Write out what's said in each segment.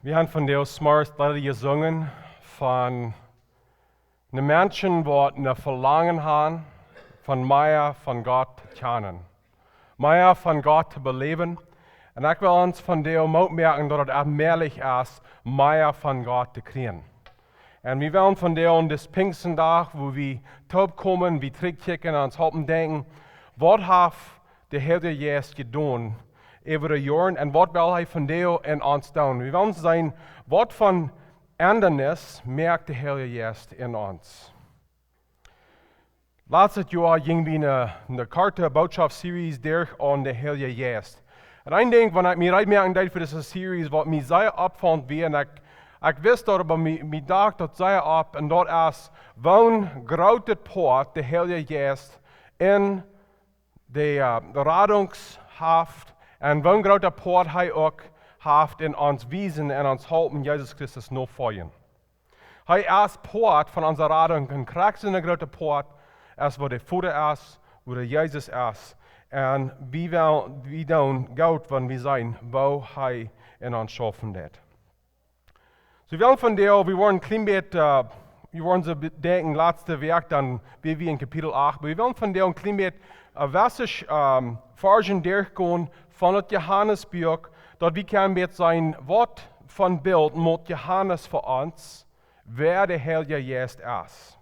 Wir haben von der Smart Lieder gesungen, von einem Menschen, der eine Verlangen hat, von mehr von Gott zu kennen. Mehr von Gott zu beleben. Und ich will uns von der Mut merken, dass es allmählich ist, mehr von Gott zu kriegen. Und wir wollen von der das Pfingstentag, wo wir taub kommen, wir zurückkicken und uns halten denken, was hat der Herr Jesus getan über die Jahre und was will er von der in uns tun? Wir wollen sein, was von Ändernis merkt der Herr Jesus in uns. Letztes Jahr ging wir eine Karte Botschaft-Series durch an der Herr Jesus. Und ein Ding, wenn ich mir reinmerken für diese Series, was mir sehr abfand, wie ich wusste, aber mir dachte, das sei ab, und dort ist, wann große Port der Herr Jesus in der Radungshaft, und wann große Port er auch haft in uns Wiesen und uns halten, Jesus Christus noch folgen. Er ist Port von unserer Radung, und kriegst eine große Port, als wo der Vater ist, wo der Jesus ist. Und wie dann Gott, wenn wir sein, wo er in uns schaffen wird. So wir wollen von der, wir wollen ein klein bisschen, wir wollen so denken, letzte Werk, dann wie wir in Kapitel 8, aber wir wollen von der ein klein bisschen, was Forschen durchgehen von dem Johannesbuch, dort wir können jetzt sein Wort von Bild mit Johannes für uns, wer der Herr Jesus ist.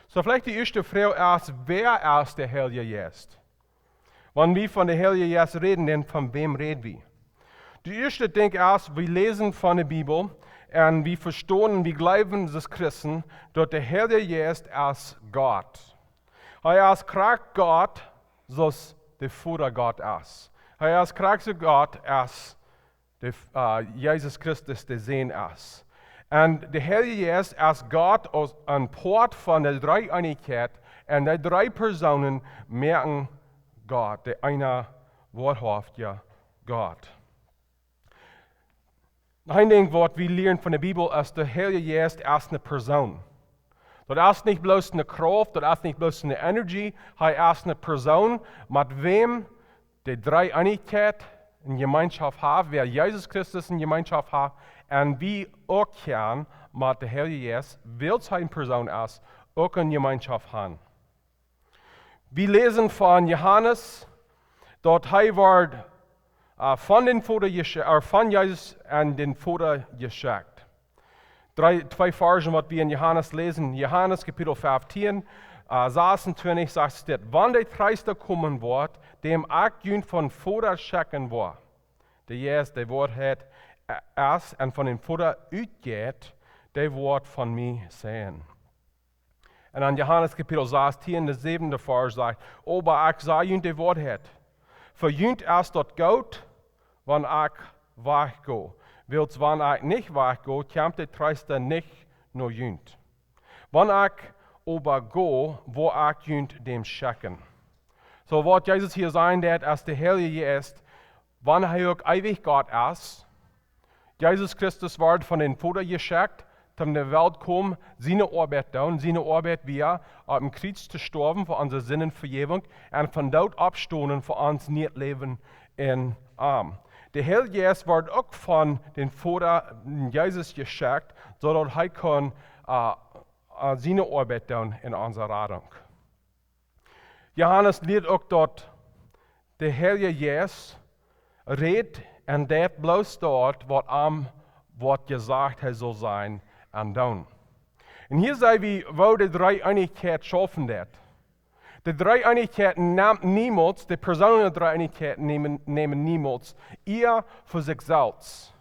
So vielleicht die erste Frage ist, wer ist der Herr Jesus? Wenn wir von der Herr Jesus reden, dann von wem reden wir? Die erste Ding ist, wir lesen von der Bibel und wir verstehen und wir glauben als Christen, dass der Herr Jesus ist Gott. Er ist krank Gott, so der Vater Gott ist. Er ist krank Gott, als der Jesus Christus der Sohn ist. Und der Herr Jesus ist Gott aus ein Port von der Dreieinigkeit und die drei Personen merken Gott, der eine wahrhaft ja Gott. Ein Ding, was wir lernen von der Bibel, ist, der Herr Jesus ist eine Person. Das ist nicht bloß eine Kraft, das ist nicht bloß eine Energie, er ist eine Person, mit wem die Dreieinigkeit in Gemeinschaft hat, wer Jesus Christus in Gemeinschaft hat, und wie auch kann mit der Herr Jesus, welche eine Person ist, auch in Gemeinschaft haben. Wir lesen von Johannes, dort er wird von Jesus an den Vater geschickt. Zwei Versen, was wir in Johannes lesen. Johannes Kapitel 15, 26 sagt es, wann der Treesta kommen wird, dem ich von Vater schicken wird. Der Jesus, der Wort hat erst und von dem Vater ausgeht, der wird von mir sehen. Und an Johannes Kapitel 16, der 7. Vers sagt, aber ich sage ihnen, der Wort hat. Für jünt erst dort Gott, wenn ich weggehe. Wils wenn ich nicht weggehe, kommt der Treista nicht nur jünt. Wenn ich aber gehe, wo ich jünt dem schicken. So was Jesus hier sagen wird, als der Herr ist, wenn er auch ewig Gott ist, Jesus Christus wird von den Vater geschickt, in der Welt kommen, seine Arbeit tun, seine Arbeit wir, am Kreuz zu sterben für unsere Sinnenvergebung und von dort abstoßen für uns nicht leben in Arm. Der Herr Jesus wird auch von den Vater Jesus geschickt, sodass er kann seine Arbeit tun in unserer Rettung. Johannes lehrt auch dort, der Herr Jesus redet und das bloß dort, was gesagt er soll sein und tun. Und hier sehen wir, wo die Dreieinigkeit schaffen wird. Die Dreieinigkeit nimmt niemals, die Personen der Dreieinigkeit nehmen niemals ihr für sich selbst.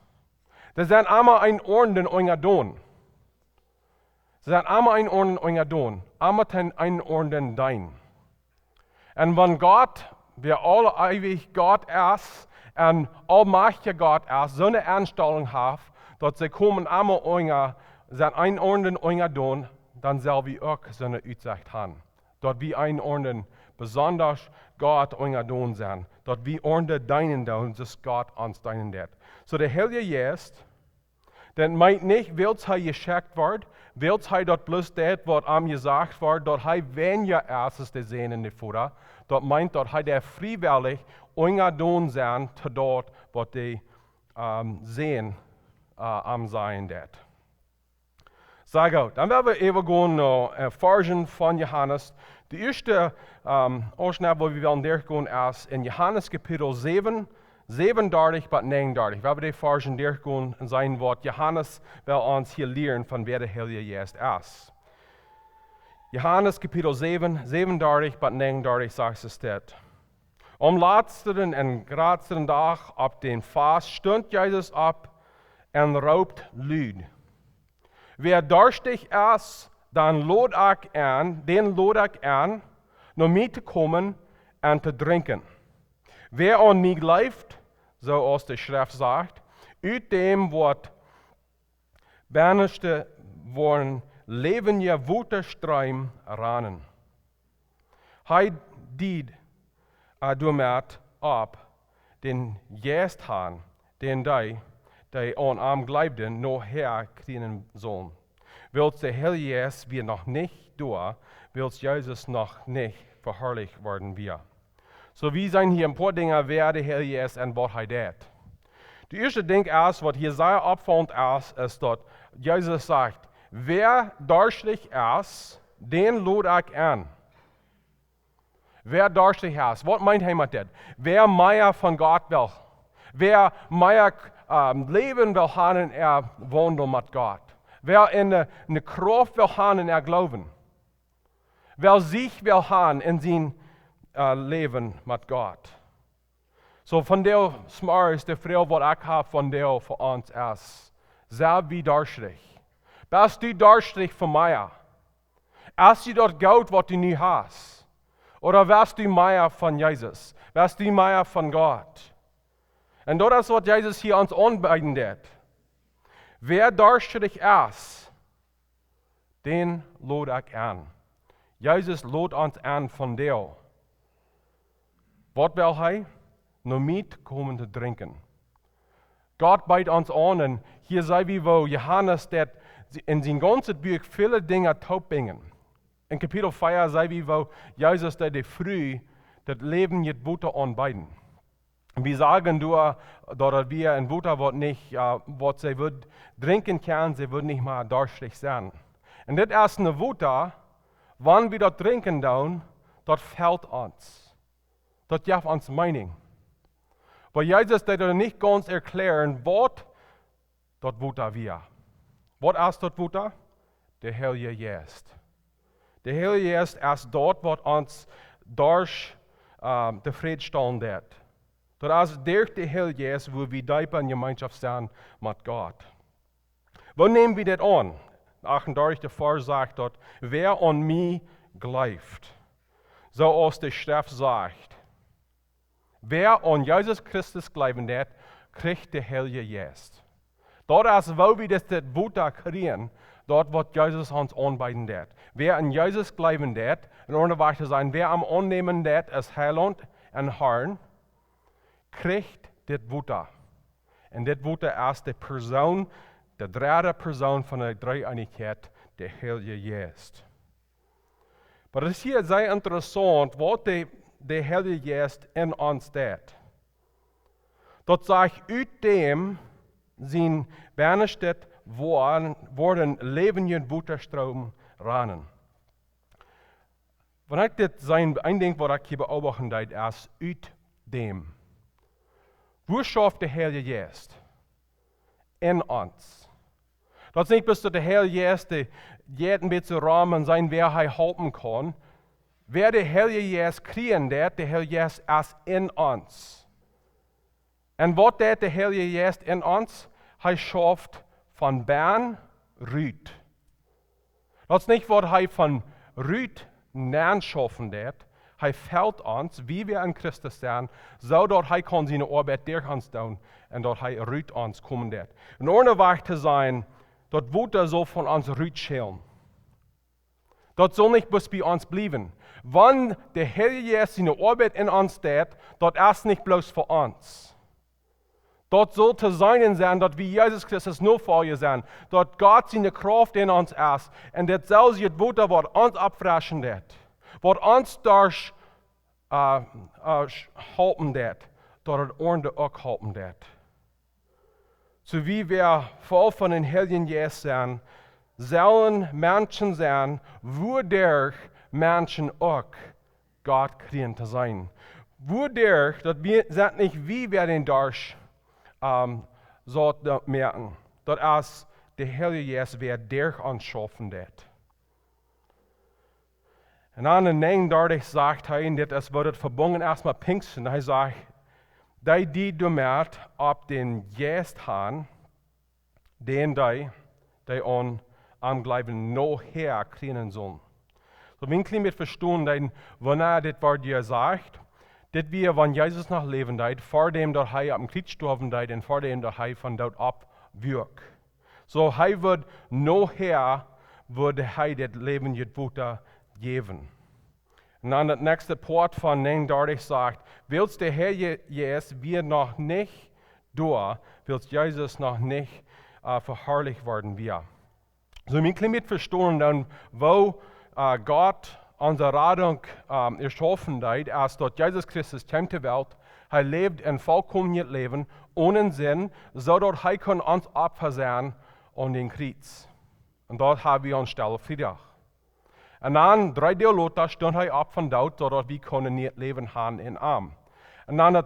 Das sind einmal ein Orden und Don. Sie sind einmal ein Orden und Don. Einmal ein Orden dein. Und wenn Gott, wer alle ewig Gott ist und allmächtiger Gott ist, so eine Anstellung hat, dass sie kommen einmal sind ein Orden und Don, dann soll wir auch so eine Aussicht haben. Dort wir ein Orden besonders Gott und Don sind. Dort wir Orden deinen tun, dass Gott uns deinen wird. So der Herr Jesus, der meint nicht, welches er geschickt wird, welches er dort bloß das, was ihm gesagt wird, dort er weniger erstes der Sehnen in der Vater, dort meint dort er der freiwillig und Don sein, zu dort, was die sehen am sein dat. Sehr gut. Dann werden wir übergehen nach Versen von Johannes. Die erste Ausschnitt, wo wir werden durchgehen, ist in Johannes Kapitel 7, 37 bis 39. Wir werden die Versen durchgehen in sein Wort. Johannes will uns hier lehren, von wer der Heilige Geist ist. Johannes Kapitel 7, 37 bis 39 sagt es dort. Letzteren en grootsten dag op den Fast stond Jezus op en roept luid. Wer durstig ist, den lod ik aan, naar mij te komen en te drinken. Wer an mij gelooft, zoals de Schrift zegt, uit dem wordt binnenste worden levende waterstroom rannen. Hij died doormet op den Geest han, den die aan hem geloofden, nog herkrijgen zullen. Wils de Heilige Geest weer nog niet door, wils Jezus nog niet verherrlicht worden wir. So wie zijn hier ein paar Dinge, wer der Heilige Geist en wat hij deed. De eerste ding is, wat hier sehr opvallend ist, dass Jesus sagt, wer durstig ist, den lud ik aan. Wer durstig ist, was meint hij met dit? Wer meer von Gott will, wer meer Leben will haben, wandelt mit Gott. Wer in de Kraft will haben, glauben. Wer sich will haben in zijn Leben mit Gott. So von der smar ist der Frau, was ich habe von der für uns ist. Sei wie durstig. Bist du durstig für mir? Hast du dort Geld, was du nie hast? Oder wärst du mehr von Jesus? Wärst du mehr von Gott? Und das ist, was Jesus hier uns anbieten wird. Wer durstig ist, den lud ich an. Jesus lud uns an von dir. Was will er? Nur mit kommen zu trinken. Gott bietet uns an, und hier sei wie wo Johannes in sein ganzes Buch viele Dinge taubingen. In Kapitel 4 sei wie wo Jesus die früh das Leben jetzt Butter anbieten. Wir sagen nur, dass wir in Butter wird nicht, was sie wird trinken können, sie wird nicht mal durstig sein. Und das ist eine Butter, wann wir das trinken, das fällt uns. Das gibt uns Meinung. Weil Jesus das nicht ganz erklären, was das Butter wir. Was ist das Butter? Der Heilige Geist. Der Heilige Geist ist dort, was uns durch den Frieden stellen wird. Das ist durch den Heiligen Geist, wo wir tiefer in Gemeinschaft sind mit Gott. Wo nehmen wir das an? 38 der Vers sagt dort, wer an mich glaubt, so aus der Schrift sagt, wer an Jesus Christus glauben wird, kriegt der Heilige Geist. Dort ist, wo wir das Butter kriegen, dort wird Jesus uns anbieten wird. Wer an Jesus glauben wird, in Ordnung weiter sein, wer am annehmen wird, als Heiland und Herrn, kriegt das Butter. Und das Butter ist die Person, die dritte Person von der Dreieinigkeit, der Heilige Geist. Aber es ist hier sehr interessant, was der Heilige Geist in uns tut. Dort sagt, aus dem sind Bernestet worden lebende Butterstrom rannen. Wenn ich das sein, ein Ding, was ich hier beobachten darf, ist, aus dem. Wo schafft der Heilige Geist? In uns. Das ist nicht bis der Heilige Geist, der jeden bisschen Rahmen sein, wer er halten kann. Wer der Heilige Geist kriegen wird, der Heilige Geist ist in uns. Und was der Heilige Geist in uns? Er schafft von Bern Rüt. Das ist nicht, was er von Rüt nähen schaffen wird. Er fällt uns, wie wir in Christus sind, so dass er kann seine Arbeit durch uns tun und dass er Rüt uns kommen wird. Und ohne Weg zu sein, dort wird er so von uns Rüt schälen. Das soll nicht bis bei uns bleiben. Wenn der Heilige Geist seine Arbeit in uns tut, das ist nicht bloß für uns. Dort soll zu sein sein, dass wir Jesus Christus nur vor ihr sind. Dort Gott seine Kraft in uns ist. Und das soll sich das Wunder, was uns abfressen wird. Was uns durch halten wird. Dort das Ohren auch halten wird. so wie wir voll von den Heiligen Geist sind, sollen Menschen sein, wodurch Menschen auch Gott kriegen zu sein. Wodurch, das sind nicht wie wir den durch so merken, dass als der Heilige Geist wer durch uns schaffen wird. Und dann in 39 sagt er, das wird verbunden erstmal Pfingsten. Er sagt, die dumert ab den Geist haben, den die am Glauben noch her kriegen sollen. So wenn wir mit verstehen, dann, wenn das Wort dir sagt, dass wir, wenn Jesus noch leben deit, vor dem, dass er am Kreuz gestorben deit, und vor dem, dass er von dort abwirkt. So, er wird noch her, würde er das Leben jetzt weiter geben. Und dann das nächste Port von 39 sagt, willst der Herr Jesus wir noch nicht durch, willst Jesus noch nicht verherrlicht werden wir. So, wir können mit verstehen, dann, wo Gott unsere Rettung erschaffen hat, als dort Jesus Christus kommt zur Welt, er lebt ein vollkommenes Leben, ohne Sinn, so dort er kann uns Opfer sein an den Kreuz. Und dort haben wir uns Stelle Friedrich. Und dann, 3 Tage später, stund er ab von dort, sodass wir können nicht leben haben in Arm. Und dann der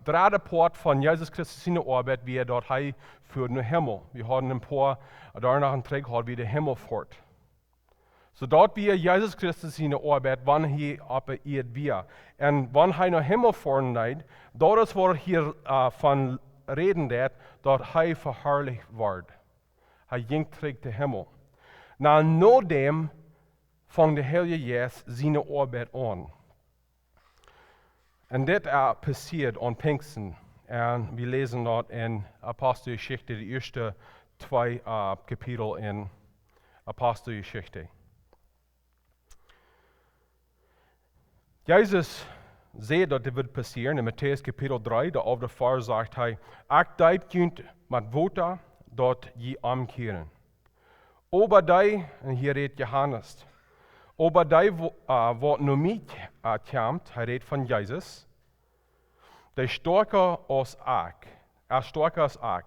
dritte Port von Jesus Christus in der Arbeit, wie dort für den Himmel. Wir haben ein paar, danach einen Träger gehabt, wie der Himmel fort. So dort wie Jesus Christus in der Arbeit, wann er aber ihr wir. Und wann er nach Himmel fahren wird, dort ist, wo hier von reden wird, dort er verherrlicht wird. Er ging trägt den Himmel. Na, nur dem fängt der Heilige Geist seine Arbeit an. Und das passiert an Pfingsten. Und wir lesen dort in Apostelgeschichte, die ersten 2 Kapitel in Apostelgeschichte. Jesus sieht, dass das wird passieren. In Matthäus Kapitel 3, da auf der Fahrer sagt er, ich deib kunt mit Wuter, dort je umkehren. Aber die, und hier redet Johannes, aber die, wat nur mich kommt, er redet von Jesus, der stärker als ich,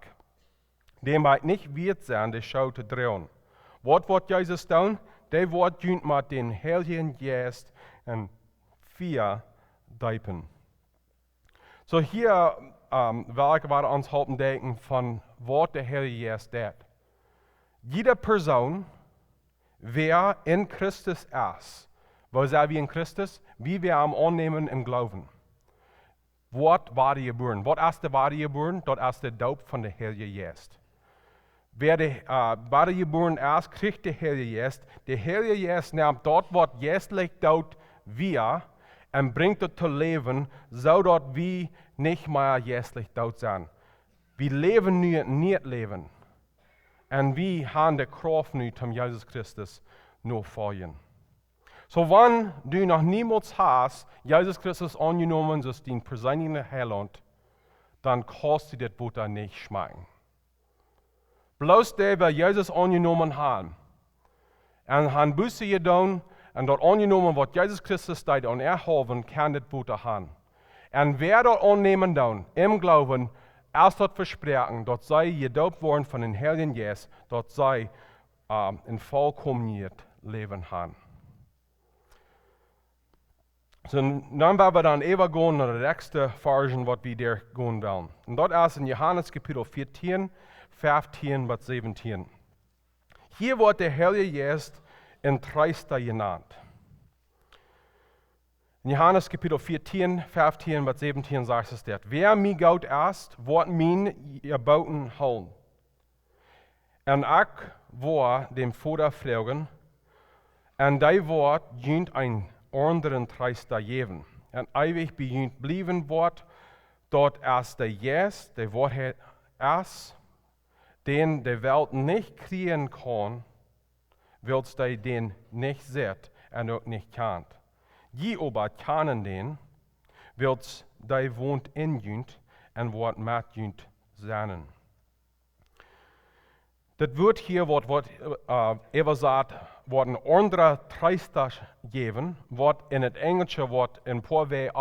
dem wird nicht wert sein, die Schau zu drehen. Was wird Jesus tun? Der wird kunt mit den Heiligen Geist und 4 Deipen. So hier will ich uns halten denken von was der Heilige Geist tut. Jede Person, wer in Christus ist, wo sind wir in Christus? Wie wir am Annehmen und Glauben. Was war die geboren? Was ist der wahre geboren? Das ist der Daup von der Heilige Geist. Wer der wahre geboren ist, kriegt der Heilige Geist. Der Heilige Geist nimmt dort, was geistlich dort wir, und bringt es zu leben, so dass wir nicht mehr geistlich dort sind. Wir leben nicht leben. Und wir haben die Kraft nicht, um Jesus Christus nur folgen. So, wenn du noch niemals hast, Jesus Christus angenommen als dein persönlicher Heiland, dann kannst du das Butter nicht schmecken. Bloß der, der Jesus angenommen haben, und haben Buße getan, und dort angenommen, was Jesus Christus da und erhoben, kann das Butter haben. Und wer dort annehmen dann, im Glauben, erst dort versprechen, dort sei gedaupt worden von den Heiligen Geist, dort sei ein vollkommenes Leben haben. So, dann werden wir dann übergehen nach der nächsten Version, was wir dir gehen wollen. Und dort ist in Johannes Kapitel 14, 15 bis 17. Hier wird der Heilige Geist in Treesta genannt. In Johannes Kapitel 14, 15 bis 17 sagt es dort, wer mir Gott ist, wird mein Geboten halten. Und ich will dem Vater fragen, und der wird jünd ein anderen Treista geben. Und ewig bejünd blieben wird, dort ist der Geist, der Wort ist, den die Welt nicht kriegen kann, willst du den nicht sieht und auch nicht kennt. Je aber kennen den, willst du wohnt in jünd und wird mit jünd sein. Das wird hier, was sagt, wird ein anderer Treista geben, was in das Englische Wort in Porwe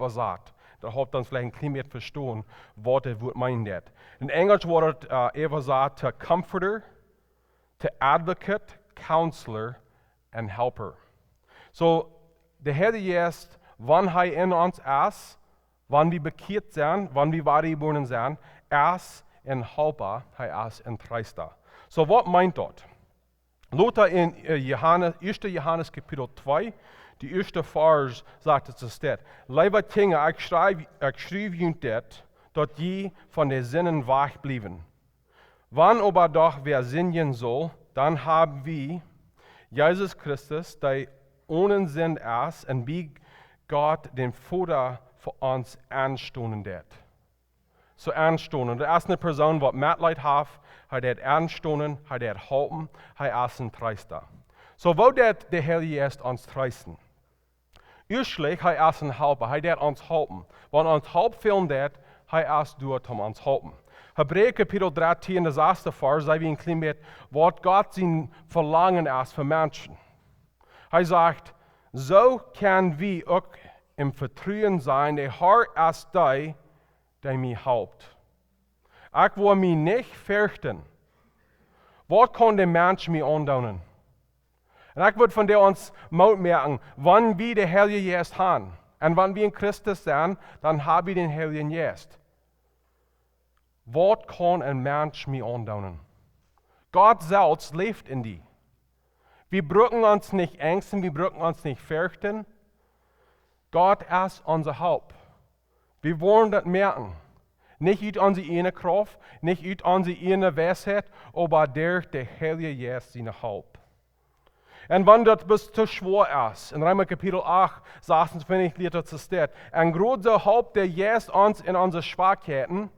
sagt. da habt uns vielleicht ein bisschen mehr verstehen, was das Wort meint. In Englisch wird gesagt, to comforter, to advocate, counselor, and helper. So, der Herr ist, wann er in uns ist, wann wir bekehrt sind, wann wir wiedergeboren sind, ist ein Helper, er ist ein Treesta. So, was meint dort? Lothar in 1. Johannes Kapitel 2, die erste Vers sagt es steht, Liebe Kinder, ich schreibe Ihnen das, dort je von den Sinnen wach blieben. Wann aber doch wer sinnen soll, dann haben wir Jesus Christus, der ohne Sinn ist, und wie Gott den Vater für uns anstoßen wird. So anstoßen. Da ist eine Person, die Mitleid hat, hat anstoßen, hat helfen, hat ist ein Treista. So wo der Heilige Geist uns treisten? Erstlich, er ist ein Helfer, er wird uns helfen. Wenn uns helfen fehlen wird, er ist dort, um uns helfen. Hebräer Kapitel 13, das erste Vers, sei wie ein klein bisschen, was Gott sein Verlangen ist für Menschen. Er sagt, so können wir auch im Vertrauen sein, der Herr ist der mich helpt. Ich will mich nicht fürchten. Was kann der Mensch mir andauern? Und ich würde von der uns merken, wenn wir den Heiligen Geist haben, und wenn wir in Christus sind, dann haben wir den Heiligen Geist. Was kann ein Mensch mir andauern? Gott selbst lebt in dir. Wir brauchen uns nicht ängsten, wir brauchen uns nicht fürchten. Gott ist unser Haupt. Wir wollen das merken. Nicht uit unsere eigene Kraft, nicht uit unsere eigene Weisheit, aber durch den Heiligen Geist seine Haupt. Und wenn das bis zu schwer ist, in Römer Kapitel 8, 26 liegt das steht, ein großer Haupt, der Geist uns in unsere Schwachheiten,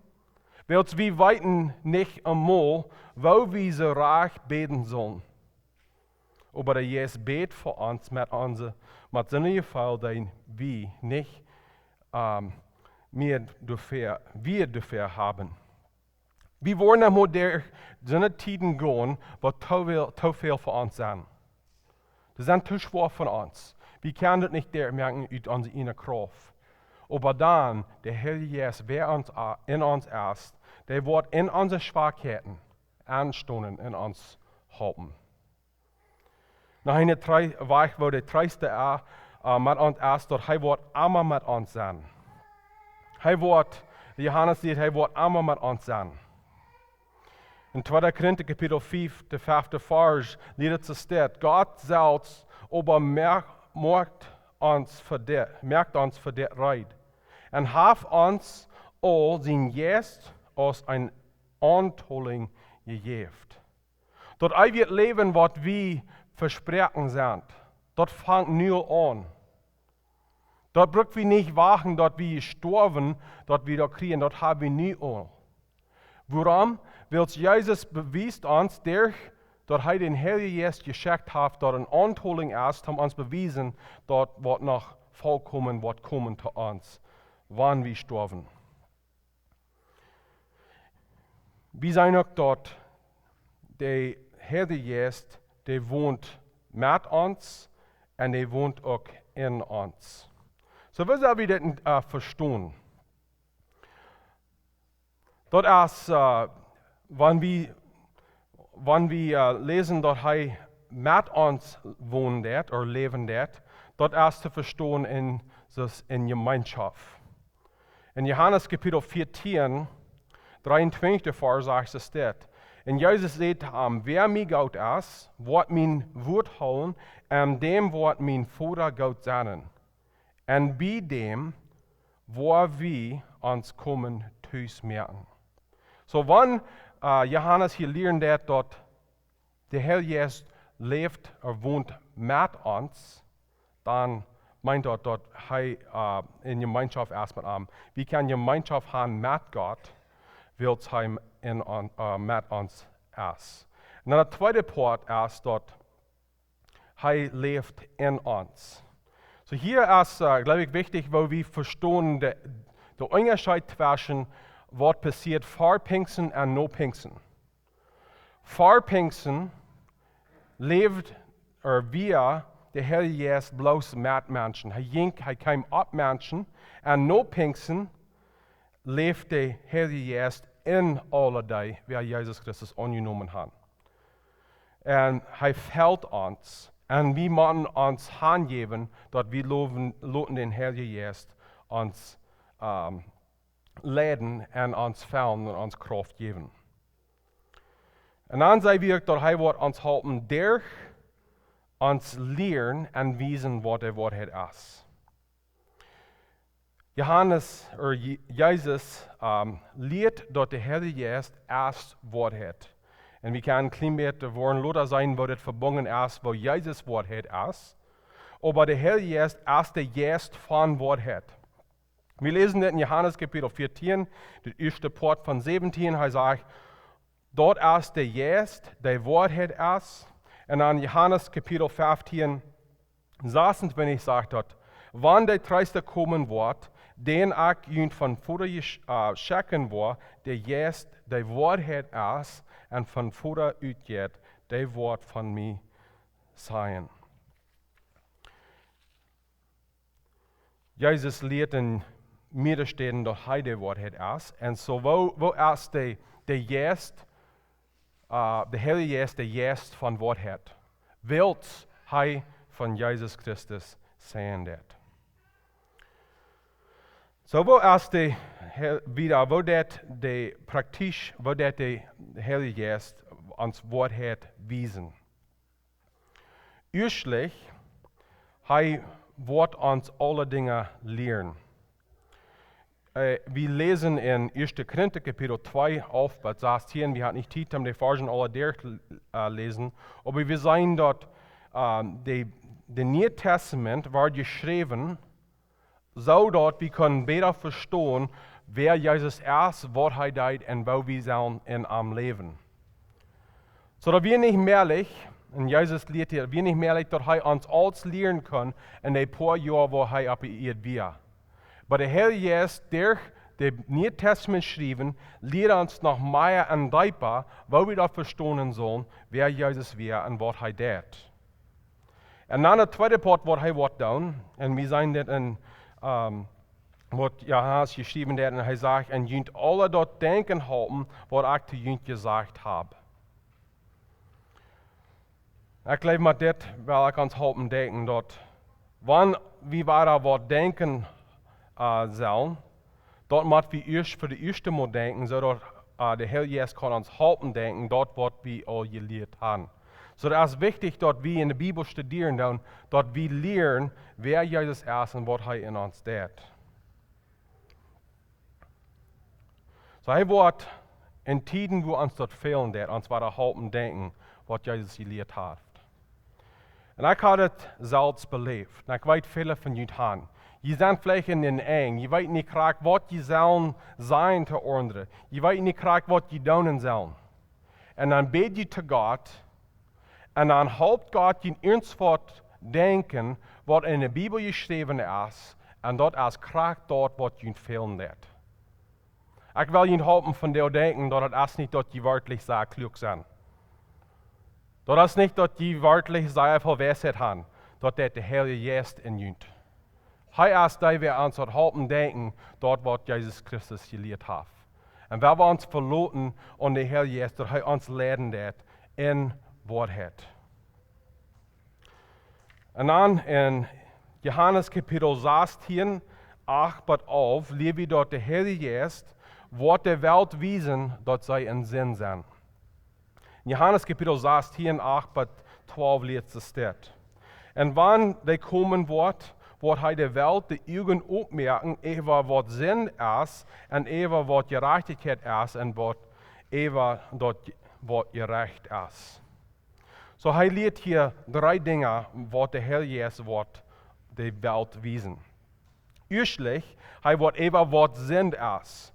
wird wir weiten nicht einmal, wo wir so reich beten sollen. Aber der Geist betet für uns mit seinem Gefallen, den wir nicht wir dafür haben. Wir wollen einmal durch seine Tiden gehen, was zu viel für uns sind. Das sind zu schwer von uns. Wir können das nicht merken aus unserer inneren Kraft. Aber dann, der Heilige Geist, wer in uns ist, der wird in unsere Schwachheiten anstoßen, in uns helfen. Nach einer Woche, wo der Treiste mit uns ist, dort er wird immer mit uns sein. Johannes sagt, er wird immer mit uns sein. In 2. Korinther Kapitel 5, der 5. Vers, liegt es steht, Gott selbst aber merkt uns für das Reid. Und hat uns all sein Geist aus ein Antoling gegeben. Dort wird Leben, was wir versprechen sind. Dort fängt null an. Dort brauchen wir nicht warten, dort wir sterben, dort wir da kriegen, dort haben wir nie an. Warum? Weil Jesus beweist uns, dort er den Heiligen Geist geschickt hat, dort ein Antoling ist, haben uns bewiesen, dort wird noch vollkommen, wird kommen zu uns, wann wir sterben. Wir sind auch dort, der Heilige Geist, der wohnt mit uns und der wohnt auch in uns. So, wie soll wir das verstehen? Dort ist, wenn wir lesen, dass er mit uns wohnen wird, oder leben wird, dort ist zu verstehen in Gemeinschaft. In Johannes Kapitel 14, 23. Vers sagt es dort, und Jesus sagt, wer mir Gott ist, wird mein Wort holen, und dem wird mein Vater Gott sein. Und bei dem, wo wir uns kommen, tüß merken. So, wenn Johannes hier lernt, dort der Heilige Geist lebt oder wohnt mit uns, dann meint dort er in Gemeinschaft erst mit ihm. Wir können Gemeinschaft haben mit Gott, weil es mit uns ist. Und dann der zweite Part ist dort, er lebt in uns. So hier ist, glaube ich, wichtig, wo wir verstehen, der Unterschied zwischen was passiert vor Pfingsten und no Pfingsten. Vor Pfingsten lebt wir, der Heilige Geist bloß mit Menschen. Er kam ab Menschen, und no Pinksten lebt der Heilige Geist in alle die, wer Jesus Christus angenommen hat. Und er fällt uns, und wir müssen uns hingeben, dass wir loten den Heiligen Geist uns leiden und uns fällen und uns Kraft geben. Und dann sei wir, dass er wird uns helfen, durch uns lehren und wissen, was er Wort ist. Jesus lehrt, dass der Heilige Geist erst Wort hat. Und wir können ein klein bisschen wollen Luther sein, wo das verbunden ist, wo Jesus Wort hat ist. Aber der Heilige Geist erst der Geist von Wort hat. Wir lesen das in Johannes Kapitel 14, der erste Part von 17, er sagt, dort ist der Geist, der Wort hat ist. Und an Johannes Kapitel 15 saßen, wenn ich sagt hat, wann der Treesta kommen wird, den ich von vorher schicken war, der Geist, der Wort hat ist, und von vorher utgeht, der Wort von mir sein. Jesus lehrt in Middensteden, dass er der Wort hat ist. Und so, wo ist der Geist, der Heilige Geist, der Geist von Wort hat? Wilt er von Jesus Christus sein wird. So, wo ist wieder, wo der praktisch, wo der Heilige Geist uns Wort hat, wiesen? Üschlich, er wird uns alle Dinge lehren. Wir lesen in 1. Korinther Kapitel 2 auf, was sagt hier, wir haben nicht Zeit, um die Versen alle durchlesen, aber wir sehen dort, das Neue Testament war geschrieben, so dass wir können besser verstehen, wer Jesus ist, was er tut und wo wir sollen in am Leben. So dass wir nicht mehrlich, und Jesus lehrt hier, wir nicht mehrlich, dass er uns alles lehren kann in den paar Jahren, wo er auf die Erde war. Aber der Heilige Geist, durch das Neue Testament geschrieben, lehrt uns noch mehr und tiefer, wo wir da verstehen sollen, wer Jesus war und was er tut. Und dann der zweite Part, was er wird tun, und wir sehen das in was Johannes geschrieben hat, und er sagt, und jünt alle dort denken halten, was ich zu jünt gesagt habe. Ich glaube mal, das will ich uns halten denken, dort, wann wir weiter was denken sollen, dort muss wir erst für die erste Mal denken, so dass der Heilige Geist kann uns halten denken, dort, was wir all gelehrt haben. So, das ist wichtig, dass wir in der Bibel studieren, dass wir lernen, wer Jesus ist und was er in uns tut. So, er wird in Tiden, wo uns dort fehlen, uns weiter halten denken, was Jesus gelehrt hat. Und ich habe das selbst belebt. Und ich weiß, viele von euch haben. Je sind vielleicht in den Eng. Je weiß nicht, was je sollen sein zu anderen. Je weiß nicht, was je tun sollen. Und dann bete je zu Gott. Und dann helpt Gott in uns was denken, was in der Bibel geschrieben ist. Und dort ist Kraft dort, was ihnen fehlen wird. Ich will ihnen helfen von der denken, dass das nicht, dass die wörtlich sehr klug sind. Dass das nicht, dass die wörtlich sehr viel Weisheit haben. Dass der Heilige Geist in ihnen. Er ist der, wir uns helfen denken, dort, was Jesus Christus gelehrt hat. Und wenn wir uns verloten und der Heilige Geist, dass er uns lehren wird in Wahrheit. Und dann in Johannes Kapitel 16, 8 bis 11, lesen wir dort der Heilige Geist, wird der Welt wiesen, dass sie in Sinn sind. In Johannes Kapitel 16, 8 bis 12 liest es dort. Und wann der kommen wird er der Welt die Augen aufmerken, über was Sinn ist, und über was Gerechtigkeit ist, und über was gerecht ist. So, er lehrt hier 3 Dinge, was der Heilige Geist wird die Welt wiesen. Erstlich, er wird über was Sinn ist,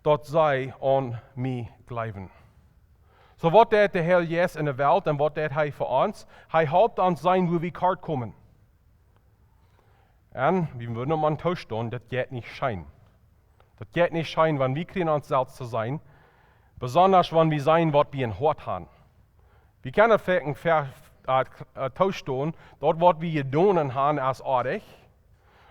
dass sie an mich glauben. So, was der Heilige Geist in der Welt und was der er für uns? Er helpt uns sein, wo wir kart kommen. Und wir würden um einen Tisch stehen, das geht nicht schein. Das geht nicht schein, wenn wir kriegen uns selbst zu sein, besonders wenn wir sein, was wir in Hort haben. Wir können vielleicht toestehen, dort wat wir gedonen haben als aardig.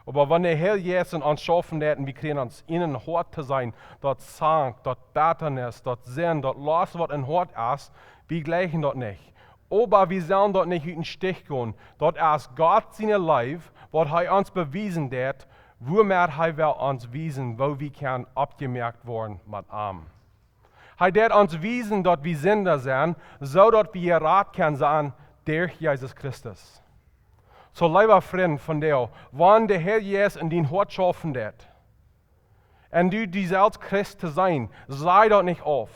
Aber wenn der Herr jetzt in uns schaffen wird, wir kriegen uns innen hart zu sein, dort Zank, dort Bitternis, dort Sinn, dort Los, was in hart ist, wir gleichen dort nicht. Aber wir sollen dort nicht in den Stich gehen. Dort ist Gott seine Life, was er uns bewiesen hat, womit er will uns wiesen, wo wir können abgemerkt worden mit ihm. Er wird uns wiesen, dass wir Sünder sind, so dass wir Rat können sein durch Jesus Christus. So, lieber Freund von dir, wenn der Herr Jesus in dein Hort schaffen wird, und du selbst Christ zu sein, sei dort nicht auf.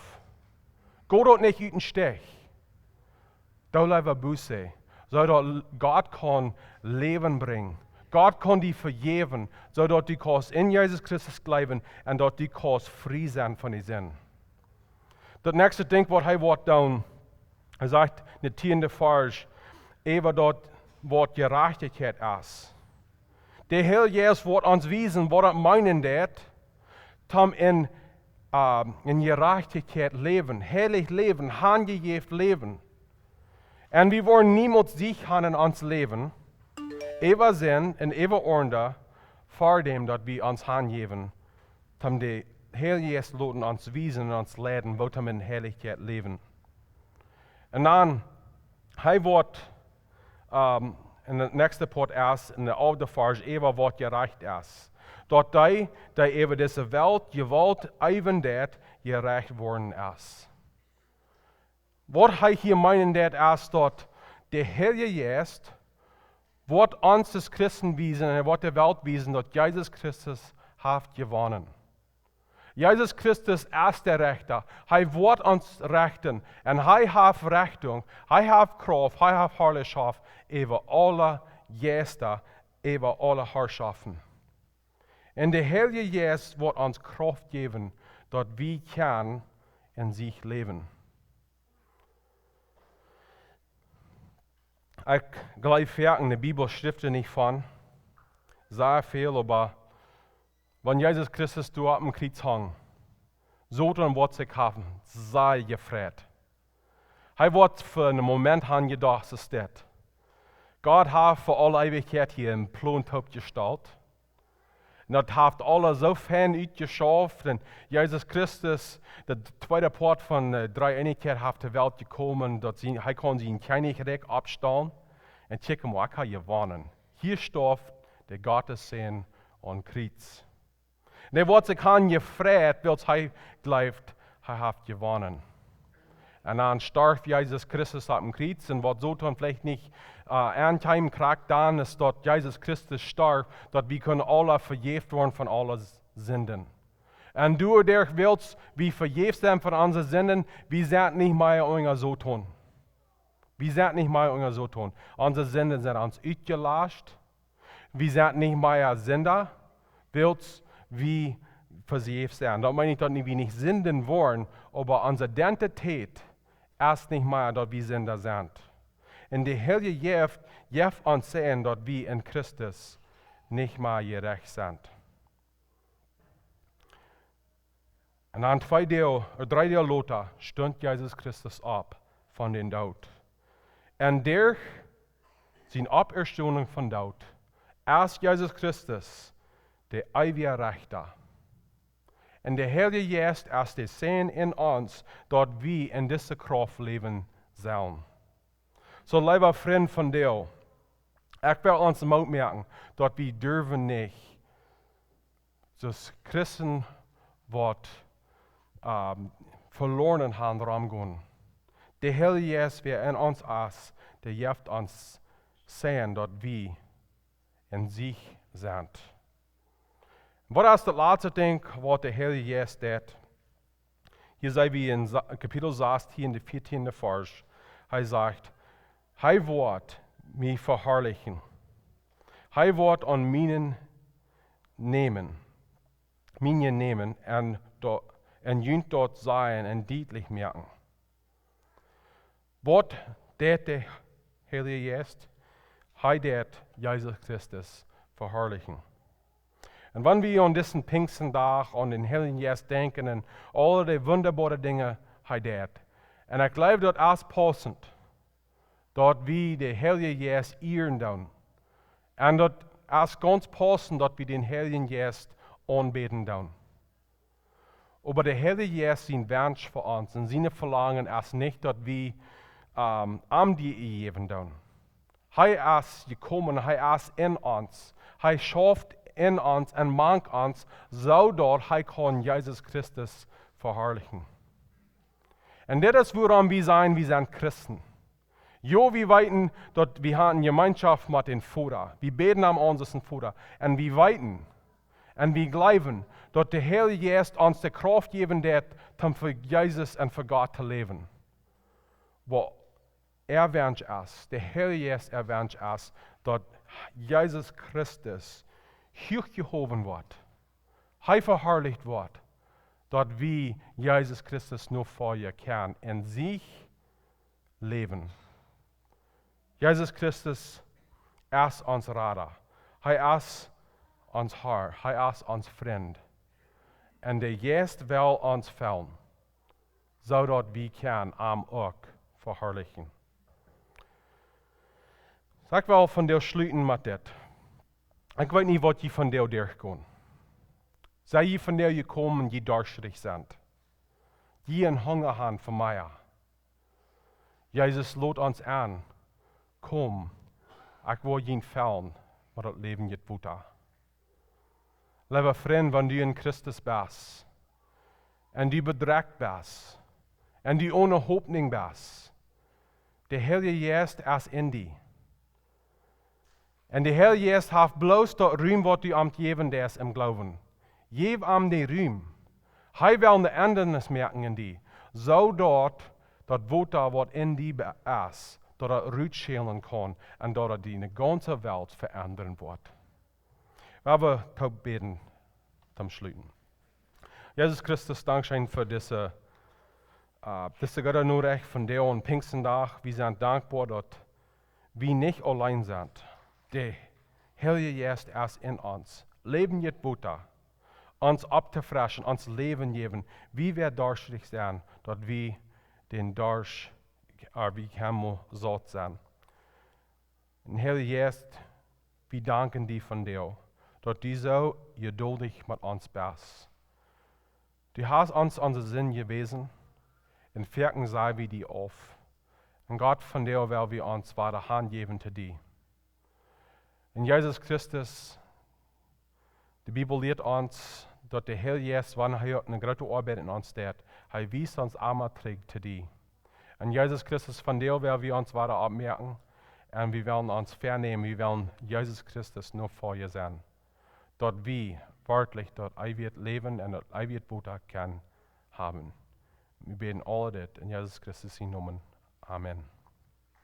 Geh dort nicht in den Stich. Da lieber Buße, so dass Gott kann Leben bringen. Gott kann dich vergeben, so dass du kannst in Jesus Christus bleiben und dass du kannst frei sein von den Sünden. Das nächste Ding, was er wird tun, er sagt, in der 10. Vers, eben dort, was Gerechtigkeit ist. Der Herr Jesus wird uns wiesen, was er meinen wird, um in Gerechtigkeit leben, herrlich leben, handgegeben leben. Und wir wollen niemals sich haben in uns leben, ever sind und ever ordnen, vor dem, dass wir uns hingeben, um die Herr Jesus uns wiesen und uns leiden, wo wir in Herrlichkeit leben. Und dann, er wird in der nächsten Part erst, in der 11. Vers, ever was gerecht ist. Dort die über diese Welt gewollt, even dat gerecht worden ist. Was er hier meinen, das ist, dass der Herr Jesus wird uns als Christen wiesen und wird der Welt wiesen, dass Jesus Christus hat gewonnen. Jesus Christus ist der Rechter. Er wird uns rechten. Und er hat Rechtung, er hat Kraft, er hat Herrschaft über alle Gäste, über alle Herrschaften. Und der Herr Jesus wird uns Kraft geben, dass wir können in sich leben. Ich glaube, in der Bibel schrift nicht von, sehr viel, aber wenn Jesus Christus du am Kreuz hang, so dann wird sich haben, sei gefreut. Er wird für einen Moment haben gedacht, dass das. Gott hat für alle Ewigkeit hier einen Plan gestellt. Und das hat alle so fern ausgeschafft. Und Jesus Christus, der zweite Part von der Dreieinigkeit, hat zur Welt gekommen, dass er kann sie in Königreich abstellen. Und check mal, er kann gewonnen. Hier steht der Gottessohn und Kreuz. Und er wird sich gefreut, weil er glaubt, er hat gewonnen. Und dann starb Jesus Christus auf dem Kreuz und was so dann vielleicht nicht ein Krieg dann ist, dass Jesus Christus starb, dass wir können alle vergeben werden von allen Sünden. Und du, der willst, wir vergeben sind von unseren Sünden, wir sind nicht mehr unser so tun. Wir sind nicht mehr unser so tun. Unsere Sünden sind uns ausgelöscht. Wir sind nicht mehr Sünder, willst wir vergeben sind. Das meine ich, dass wir nicht Sünden wollen, aber unsere Identität ist nicht mehr, dass wir Sünder sind. Und der Herr gibt uns sehen, dass wir in Christus nicht mehr gerecht sind. Und an 3 Tage Lothar stund Jesus Christus ab von den Tod. Und durch seine Auferstehung von Tod ist Jesus Christus der ewige Richter. Und der Herr Jesus ist der Sehn in uns, dass wir in dieser Kraft leben sollen. So, lieber Freund von dir, ich will uns merken, dass wir dürfen nicht das Christen, was verloren haben, rumgehen. Der Herr Jesus, wer in uns ist, der hilft uns sehen, dass wir in sich sind. Was ist das letzte Ding, was der Herr Jesus tut? Hier sehen wir in Kapitel 6, hier in der 14. Vers, er sagt, er wird mich verherrlichen. Er wird an mir nehmen und jünt dort sein und deutlich merken. Was tut der Herr Jesus? Er tut Jesus Christus verherrlichen. Und wenn wir an diesen Pfingstentag, an den Herrn Jesus denken und alle die wunderbaren Dinge er tut, und ich glaube, das ist passend, dat we de Heilige Geest ehren doen. En dat als ganz passen, dat we den Heiligen Geest aanbeten doen. Aber der Heilige Geest zijn wens voor ons en zijn verlangen is niet dat we am die geven doen. Hij is gekommen, hij is in ons. Hij schafft in ons en maakt ons, zodat hij kan Jezus Christus verherrlichen. En dit is waarom we zijn Christen. Jo, we weten, dat we hebben Gemeinschaft met den Vater. We beten aan onze Vater. En we weten, en we geloven, dat de Heilige Geest ons de kracht geven dat om voor Jezus en voor God te leven. Wat wens is, de Heilige Geest wens is, dat Jezus Christus hooggehoven wordt. Hij verherrlicht wordt. Dat we Jezus Christus nu voor je kan en zich leven. Jezus Christus is ons Radar. Hij is ons Heer. Hij is ons vriend. En de Geest wil ons vullen, zodat we kan hem ook verherrlichen. Ik wil van jou sluiten met dit. Ik weet niet wat je van jou doorkomt. Zij je van jou gekomen die durstig zijn. Die een honger hebben voor mij. Jezus loopt ons aan. Kom, ik wil je vullen, maar het leven je boete. Lieve vriend, wanneer je in Christus bent, en die bedreigd bent, en die ohne hoopning bent, de Heilige Geest is in die. En de Heilige Geest heeft bloos dat ruim wat u am geven is im Glauben. Geef am de ruim. Hij wil de endernis merken in die, zodat dat water wat in die is, dat het uitschelen kan en dat het die ganze wereld veranderen wordt. We hebben beten zum Schluiten. Jesus Christus, dankzij voor deze Goede nodig van jou en Pinksterdag. We zijn dankbaar dat we niet alleen zijn. De Heilige Geest is in ons. Leven je boete. Ons op te frischen, ons leven geven. Wie weer durstig zijn, dat we den dorst, wie helemaal zat zijn. En Heilige Geest, we danken die van jou, dat die zo geduldig met ons bent. Du hast uns onze zin gewezen, en werken zij we die af. En God van jou wil we ons weiter hand geven te die. En Jezus Christus, de Bibel leert ons, dat de Heilige Geest, wanneer hij een grote arbeid in ons deed, hij wies ons allemaal terug te die. En Jezus Christus, van jou wil we ons weiter opmerken, en we willen ons vernemen, we willen Jezus Christus nur voor je zijn. Dat we werkelijk dat eeuwig leven en dat eeuwig boete kan hebben. We beten alle dit in Jezus Christus in naam. Amen.